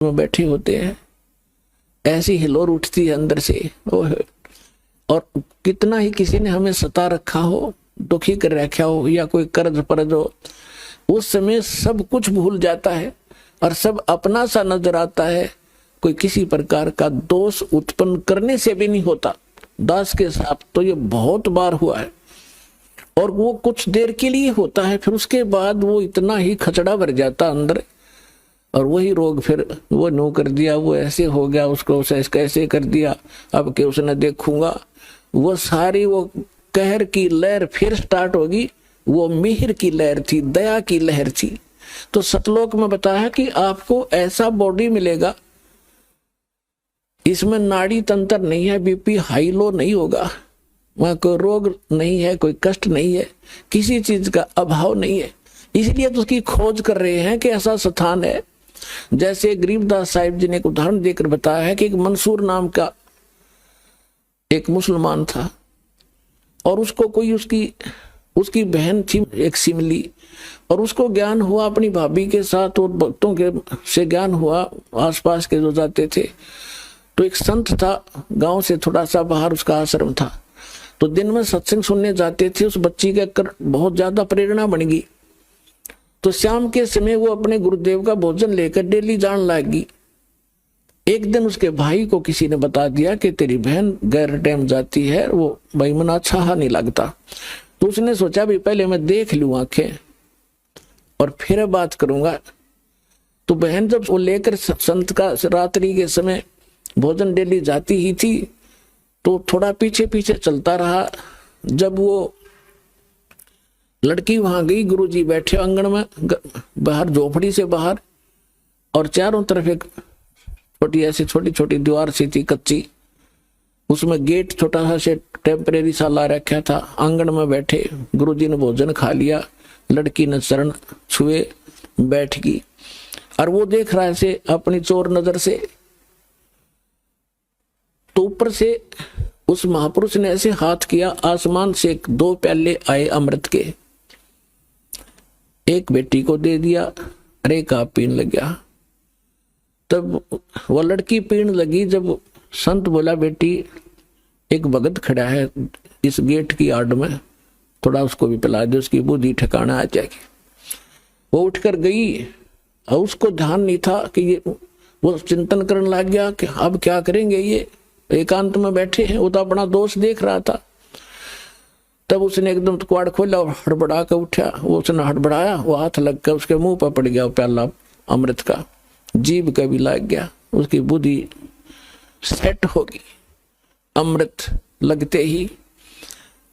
में बैठे होते हैं, ऐसी हिलोर उठती है अंदर से। और कितना ही किसी ने हमें सता रखा हो, दुखी कर रखा हो, या कोई कर्ज परज हो, उस समय सब कुछ भूल जाता है और सब अपना सा नजर आता है। कोई किसी प्रकार का दोष उत्पन्न करने से भी नहीं होता। दास के साथ तो ये बहुत बार हुआ है, और वो कुछ देर के लिए होता है, फिर उसके बाद वो इतना ही खचड़ा भर जाता अंदर, और वही रोग फिर वो नो कर दिया, वो ऐसे हो गया, उसको कैसे कर दिया, अब के उसने देखूंगा, वो सारी वो कहर की लहर फिर स्टार्ट होगी। वो मिहिर की लहर थी, दया की लहर थी। तो सतलोक में बताया कि आपको ऐसा बॉडी मिलेगा, इसमें नाड़ी तंत्र नहीं है, बीपी हाई लो नहीं होगा, वहां कोई रोग नहीं है, कोई कष्ट नहीं है, किसी चीज का अभाव नहीं है। इसलिए तो उसकी खोज कर रहे हैं कि ऐसा स्थान है। जैसे गरीबदास साहिब जी ने एक उदाहरण देकर बताया है कि एक मंसूर नाम का एक मुसलमान था, और उसको कोई उसकी बहन थी एक सिमली, और उसको ज्ञान हुआ अपनी भाभी के साथ और भक्तों के से ज्ञान हुआ, आसपास के जो जाते थे। तो एक संत था, गांव से थोड़ा सा बाहर उसका आश्रम था, तो दिन में सत्संग सुनने जाते थे। उस बच्ची के कर बहुत ज्यादा प्रेरणा बन गई, तो शाम के समय वो अपने गुरुदेव का भोजन लेकर डेली जान लगी। एक दिन उसके भाई को किसी ने बता दिया कि तेरी बहन गैर टाइम जाती है, वो भाई मना अच्छा नहीं लगता। तो उसने सोचा भी पहले मैं देख लूं आंखें और फिर बात करूंगा। तो बहन जब वो लेकर संत का रात्रि के समय भोजन डेली जाती ही थी, तो थोड़ा पीछे पीछे चलता रहा। जब वो लड़की वहां गई, गुरुजी बैठे आंगन में बाहर, झोपड़ी से बाहर, और चारों तरफ एक छोटी छोटी दीवार सी थी कच्ची, उसमें गेट छोटा सा से टेम्परेरी सा ला रखा था। आंगन में बैठे, गुरुजी ने भोजन खा लिया, लड़की ने चरण छुए, बैठ गई, और वो देख रहा है से अपनी चोर नजर से। तो ऊपर से उस महापुरुष ने ऐसे हाथ किया, आसमान से 2 प्याले आए अमृत के, एक बेटी को दे दिया, अरे का पीने लग गया। तब वो लड़की पीने लगी। जब संत बोला, बेटी एक भगत खड़ा है इस गेट की आड़ में, थोड़ा उसको भी पिला दे, उसकी बुद्धि ठिकाना आ जाएगी। वो उठकर गई, और उसको ध्यान नहीं था कि ये, वो चिंतन करने लग गया कि अब क्या करेंगे, ये एकांत में बैठे हैं। वो तो अपना दोष देख रहा था। तब उसने एकदम कुआड़ खोला और हड़बड़ा कर उठा। वो उसने हड़बड़ाया, वो हाथ लग कर उसके मुंह पर पड़ गया प्याला अमृत का, जीभ का भी लग गया, उसकी बुद्धि सेट होगी अमृत लगते ही।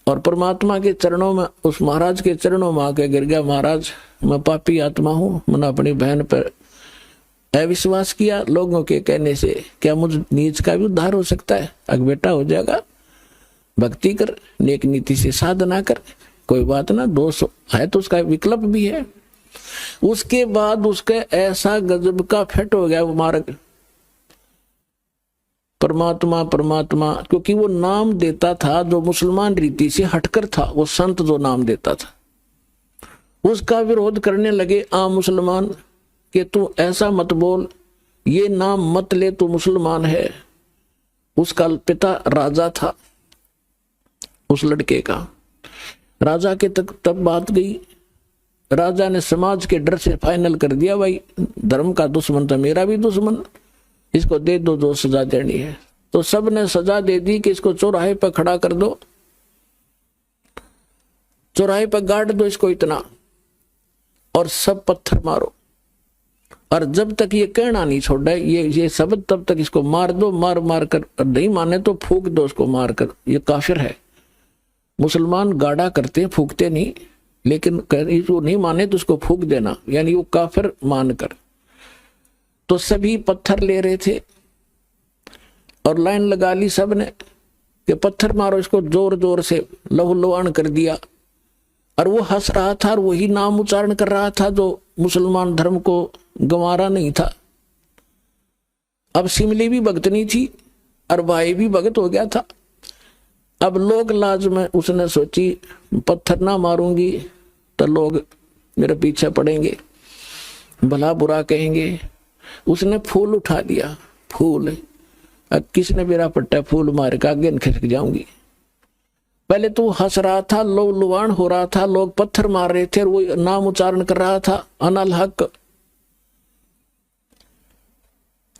और परमात्मा के चरणों में, उस महाराज के चरणों में आके गिर गया, महाराज मैं पापी आत्मा हूं, मैंने अपनी बहन पर अविश्वास किया, लोगों के कहने से क्या मुझ नीच का भी उद्धार हो सकता है? अग बेटा हो जाएगा, भक्ति कर, नेक नीति से साधना कर, कोई बात ना, दोष है तो उसका विकल्प भी है। उसके बाद उसके ऐसा गजब का फिट हो गया वो मार्ग, परमात्मा परमात्मा, क्योंकि वो नाम देता था जो मुसलमान रीति से हटकर था। वो संत जो नाम देता था, उसका विरोध करने लगे आम मुसलमान कि तू ऐसा मत बोल, ये नाम मत ले, तू मुसलमान है। उसका पिता राजा था, उस लड़के का। राजा के तक तब बात गई, राजा ने समाज के डर से फाइनल कर दिया, भाई धर्म का दुश्मन तो मेरा भी दुश्मन, इसको दे दो जो सजा देनी है। तो सब ने सजा दे दी कि इसको चौराहे पर खड़ा कर दो, चौराहे पर गाड़ दो इसको इतना, और सब पत्थर मारो, और जब तक ये कहना नहीं छोड़ा ये शब्द, तब तक इसको मार दो, मार मार कर, नहीं माने तो फूक दो उसको मार कर। ये काफिर है। मुसलमान गाड़ा करते, फूकते नहीं, लेकिन वो नहीं माने तो उसको फूक देना, यानी वो काफिर मानकर। तो सभी पत्थर ले रहे थे और लाइन लगा ली सब ने कि पत्थर मारो इसको, जोर जोर से लहू लुहान कर दिया। और वो हंस रहा था और वही नाम उच्चारण कर रहा था जो मुसलमान धर्म को गंवारा नहीं था। अब सिमली भी भगतनी थी और भाई भी भगत हो गया था। अब लोग लाज में उसने सोची, पत्थर ना मारूंगी तो लोग मेरे पीछे पड़ेंगे, भला बुरा कहेंगे, उसने फूल उठा दिया, फूल, अब किसने मेरा पट्टा फूल मार के आगे खिसक जाऊंगी। पहले तो हंस रहा था, लोग लुवाण हो रहा था, लोग पत्थर मार रहे थे और वो नाम उच्चारण कर रहा था अनल हक।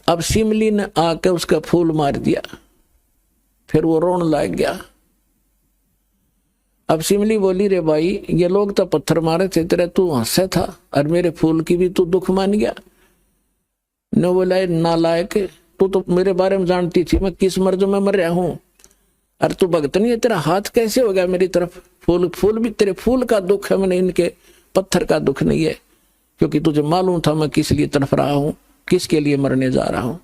अब सिमली ने आकर उसका फूल मार दिया, फिर वो रोने लग गया। अब सिमली बोली, रे भाई ये लोग तो पत्थर मारे थे तेरे, तू हंसे था और मेरे फूल की भी तू दुख मान गया। न बोला, नालायक, तू तो मेरे बारे में जानती थी मैं किस मर्ज में मर रहा हूं, अरे तू भगत नहीं है, तेरा हाथ कैसे हो गया मेरी तरफ। फूल भी तेरे फूल का दुख है, मैंने इनके पत्थर का दुख नहीं है, क्योंकि तुझे मालूम था मैं किस लिए तड़फ रहा हूं, किसके लिए मरने जा रहा हूं।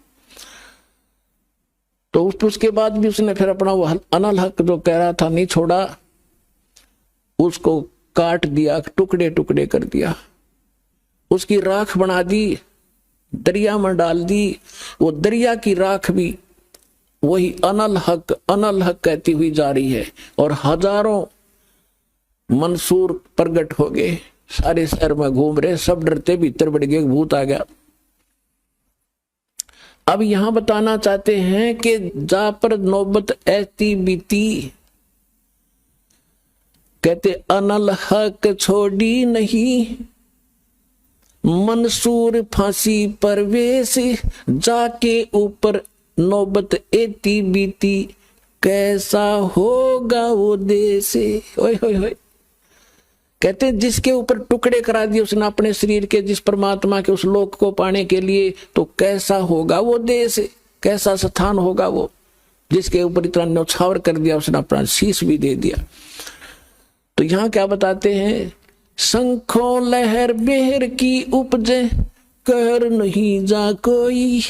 तो उसके बाद भी उसने फिर अपना वो अनल हक जो कह रहा था नहीं छोड़ा, उसको काट दिया, टुकड़े टुकड़े कर दिया, उसकी राख बना दी, दरिया में डाल दी। वो दरिया की राख भी वही अनल हक कहती हुई जा रही है, और हजारों मंसूर प्रगट हो गए, सारे शहर में घूम रहे, सब डरते, भीतर बढ़ गए, भूत आ गया। अब यहां बताना चाहते हैं कि जा पर नौबत ऐसी बीती, कहते अनल हक छोड़ी नहीं, मंसूर फांसी परवेश, जाके ऊपर नौबत एती बीती, कैसा होगा वो देश। ओए होए होए, कहते जिसके ऊपर टुकड़े करा दिए उसने अपने शरीर के, जिस परमात्मा के उस लोक को पाने के लिए, तो कैसा होगा वो देश, कैसा स्थान होगा वो, जिसके ऊपर इतना न्यौछावर कर दिया, उसने अपना शीश भी दे दिया। तो यहां क्या बताते हैं, शंखों लहर बेहर की उपजे, कहर नहीं जा कोई,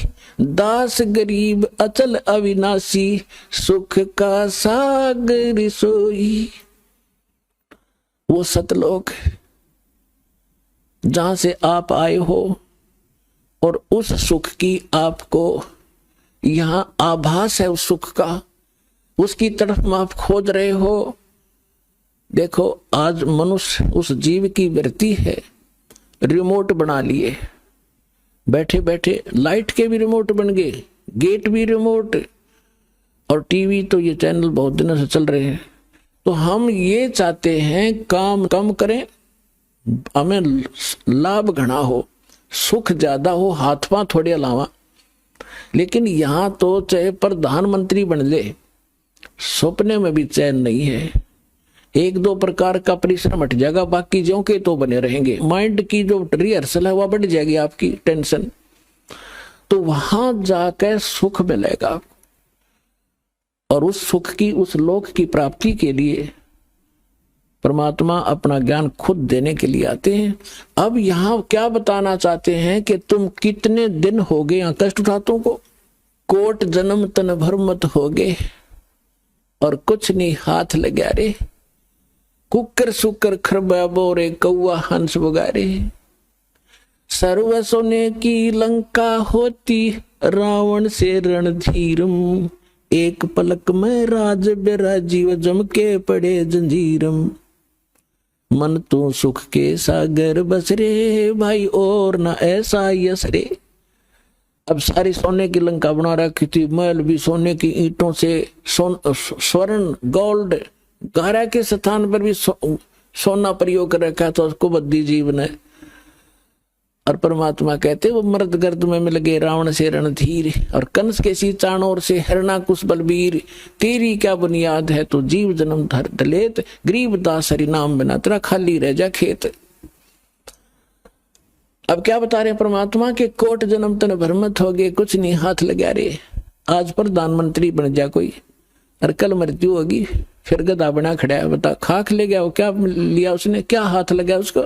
दास गरीब अचल अविनाशी, सुख का सागर सोई। वो सतलोक जहां से आप आए हो, और उस सुख की आपको यहां आभास है, उस सुख का, उसकी तरफ में आप खोज रहे हो। देखो आज मनुष्य उस जीव की वृत्ति है, रिमोट बना लिए, बैठे बैठे लाइट के भी रिमोट बन गए, गेट भी रिमोट, और टीवी तो ये चैनल बहुत दिनों से चल रहे हैं। तो हम ये चाहते हैं काम कम करें, हमें लाभ घना हो, सुख ज्यादा हो, हाथ पांव थोड़े अलावा। लेकिन यहां तो चाहे प्रधानमंत्री बन ले, सपने में भी चैन नहीं है। एक दो प्रकार का परिश्रम हट जाएगा, बाकी ज्यों के तो बने रहेंगे। माइंड की जो रिहर्सल है वह बढ़ जाएगी, आपकी टेंशन, तो वहां जाकर सुख मिलेगा। और उस सुख की, उस लोक की प्राप्ति के लिए परमात्मा अपना ज्ञान खुद देने के लिए आते हैं। अब यहां क्या बताना चाहते हैं कि तुम कितने दिन हो गए यहां कष्ट उठातों को, कोट जन्म तन भर मत हो गए, और कुछ नहीं हाथ लगा रे, कुकर सुकर खरबा बोरे, कौआ हंस बगारे, सर्व सोने की लंका होती, रावण से रणधीरम, एक पलक में राज बिराजीव, जम के पड़े जंजीरम, मन तो सुख के सागर बस रे, भाई और ना ऐसा यस रे। अब सारी सोने की लंका बना रखी थी, महल भी सोने की ईंटों से, स्वर्ण गोल्ड, गारा के स्थान पर भी सोना प्रयोग कर रखा था उसको बद्दी जीव ने। और परमात्मा कहते वो मर्द गर्द में मिल गए रावण से रणधीर, और कंस के सी चाणोर से हरणाकुश बलबीर, तेरी क्या बुनियाद है तो जीव जन्म धर दलेत, गरीब दास हरि नाम बिना तेरा खाली रह जा खेत। अब क्या बता रहे परमात्मा के कोट जन्म तन भरमत हो गए, कुछ नहीं हाथ लगा रे। आज प्रधानमंत्री बन जा कोई, और कल मृत्यु होगी, फिर गधा बना खड़ा है, बता खाक ले गया वो, क्या लिया उसने, क्या हाथ लगा उसको।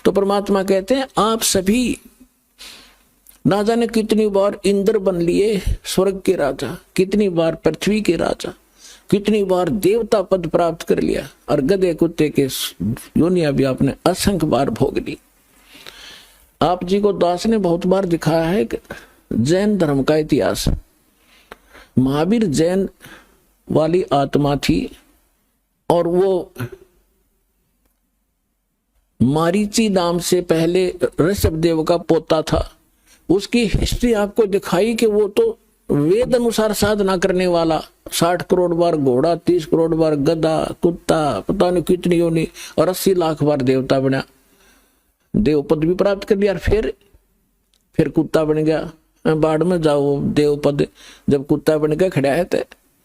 तो परमात्मा कहते हैं आप सभी ना जाने कितनी बार इंद्र बन लिए, स्वर्ग के राजा, कितनी बार पृथ्वी के राजा, कितनी बार देवता पद प्राप्त कर लिया, और गधे कुत्ते के योनिया भी आपने असंख्य बार भोग ली। आप जी को दास ने बहुत बार दिखाया है कि जैन धर्म का इतिहास, महावीर जैन वाली आत्मा थी, और वो मारीची नाम से पहले ऋषभ देव का पोता था। उसकी हिस्ट्री आपको दिखाई कि वो तो वेद अनुसार साधना करने वाला, 60 करोड़ बार घोड़ा, 30 करोड़ बार गधा, कुत्ता, पता नहीं कितनी योनि, और 80 लाख बार देवता बना, देव पद भी प्राप्त कर लिया। फिर कुत्ता बन गया, बाढ़ में जाओ देव पद, जब कुत्ता बन के खड़ा है तो